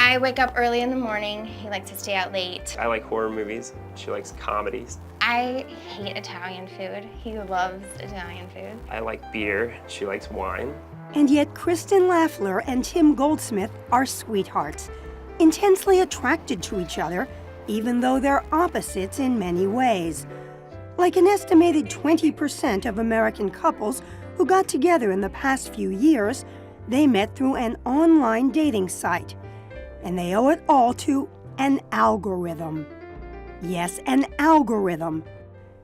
I wake up early in the morning. He likes to stay out late. I like horror movies. She likes comedies. I hate Italian food. He loves Italian food. I like beer. She likes wine. And yet Kristen Laffler and Tim Goldsmith are sweethearts, intensely attracted to each other, even though they're opposites in many ways. Like an estimated 20% of American couples who got together in the past few years, they met through an online dating site. And they owe it all to an algorithm. Yes, an algorithm.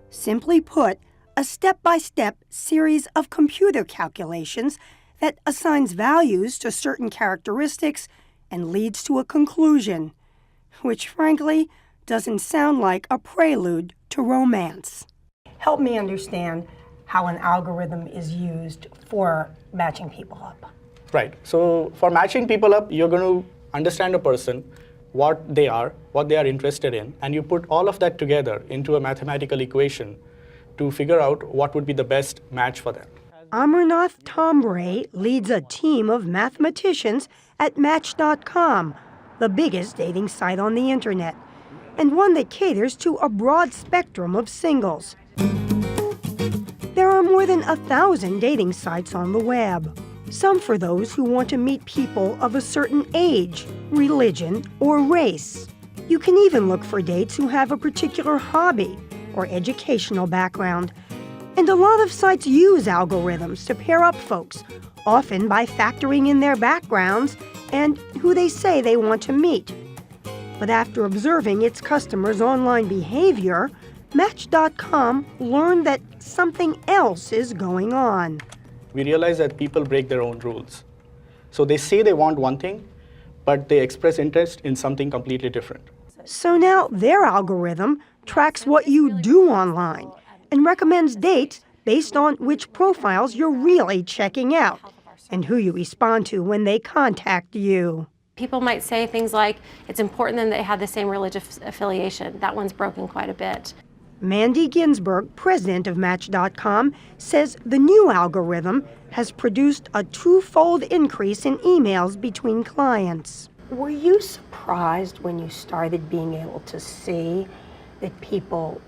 Simply put, a step-by-step series of computer calculations that assigns values to certain characteristics and leads to a conclusion, which frankly doesn't sound like a prelude to romance. Help me understand how an algorithm is used for matching people up. Right. So for matching people up, you're going to understand a person, what they are interested in, and you put all of that together into a mathematical equation to figure out what would be the best match for them. Amarnath Tombray leads a team of mathematicians at Match.com, the biggest dating site on the internet, and one that caters to a broad spectrum of singles. There are more than 1,000 dating sites on the web, some for those who want to meet people of a certain age, religion, or race. You can even look for dates who have a particular hobby or educational background. And a lot of sites use algorithms to pair up folks, often by factoring in their backgrounds and who they say they want to meet. But after observing its customers' online behavior, Match.com learned that something else is going on. We realize that people break their own rules. So they say they want one thing, but they express interest in something completely different. So now their algorithm tracks what you do online and recommends dates based on which profiles you're really checking out and who you respond to when they contact you. People might say things like, it's important that they have the same religious affiliation. That one's broken quite a bit. Mandy Ginsburg, president of Match.com, says the new algorithm has produced a twofold increase in emails between clients. Were you surprised when you started being able to see that people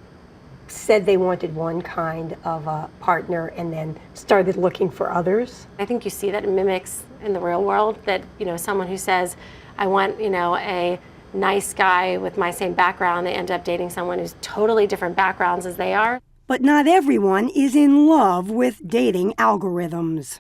said they wanted one kind of a partner and then started looking for others? I think you see that it mimics in the real world that, someone who says, I want, a nice guy with my same background, they end up dating someone who's totally different backgrounds as they are. But not everyone is in love with dating algorithms.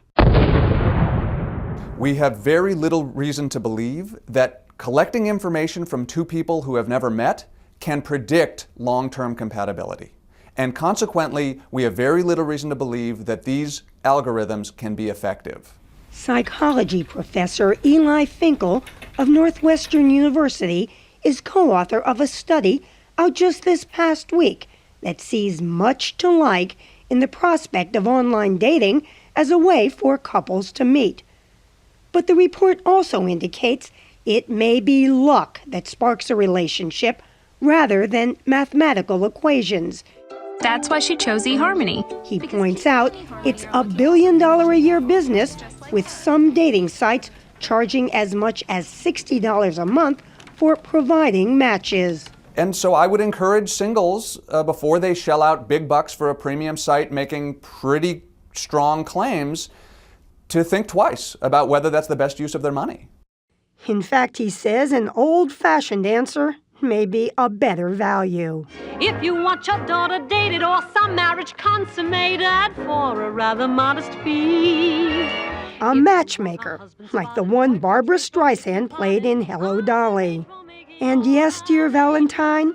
We have very little reason to believe that collecting information from two people who have never met can predict long-term compatibility. And consequently, we have very little reason to believe that these algorithms can be effective. Psychology professor Eli Finkel of Northwestern University is co-author of a study out just this past week that sees much to like in the prospect of online dating as a way for couples to meet. But the report also indicates it may be luck that sparks a relationship rather than mathematical equations. That's why she chose eHarmony. He points out it's a $1 billion a year business, with some dating sites charging as much as $60 a month for providing matches. And so I would encourage singles, before they shell out big bucks for a premium site making pretty strong claims, to think twice about whether that's the best use of their money. In fact, he says an old-fashioned answer may be a better value. If you want your daughter dated or some marriage consummated for a rather modest fee. A matchmaker, like the one Barbra Streisand played in Hello, Dolly. And yes, dear Valentine,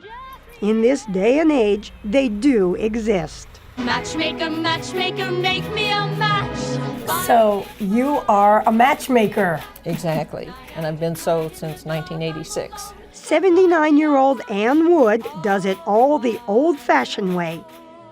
in this day and age, they do exist. Matchmaker, matchmaker, make me a match. So you are a matchmaker. Exactly, and I've been so since 1986. 79-year-old Ann Wood does it all the old-fashioned way,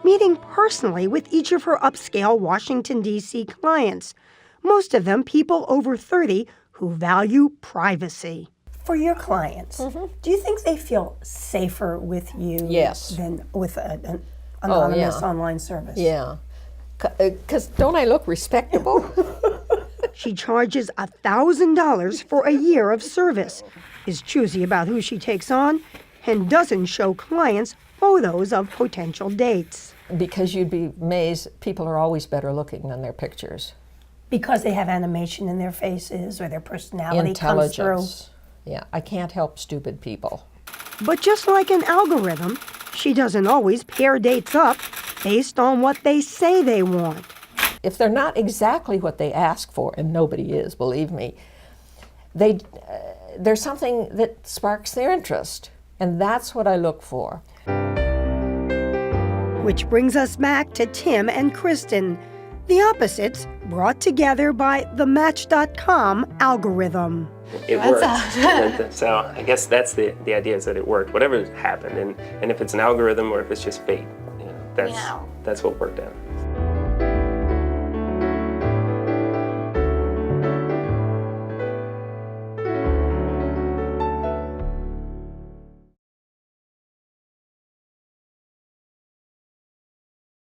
meeting personally with each of her upscale Washington, D.C. clients, most of them people over 30 who value privacy. For your clients, do you think they feel safer with you Yes. than with an anonymous online service? Yeah, because don't I look respectable? She charges $1,000 for a year of service, is choosy about who she takes on, and doesn't show clients photos of potential dates. Because you'd be amazed, people are always better looking than their pictures. Because they have animation in their faces or their personality comes through. Intelligence. Yeah, I can't help stupid people. But just like an algorithm, she doesn't always pair dates up based on what they say they want. If they're not exactly what they ask for, and nobody is, believe me, there's something that sparks their interest, and that's what I look for. Which brings us back to Tim and Kristen, the opposites brought together by the Match.com algorithm. It worked. So I guess that's the idea, is that it worked. Whatever happened, and if it's an algorithm or if it's just fate, that's what worked out.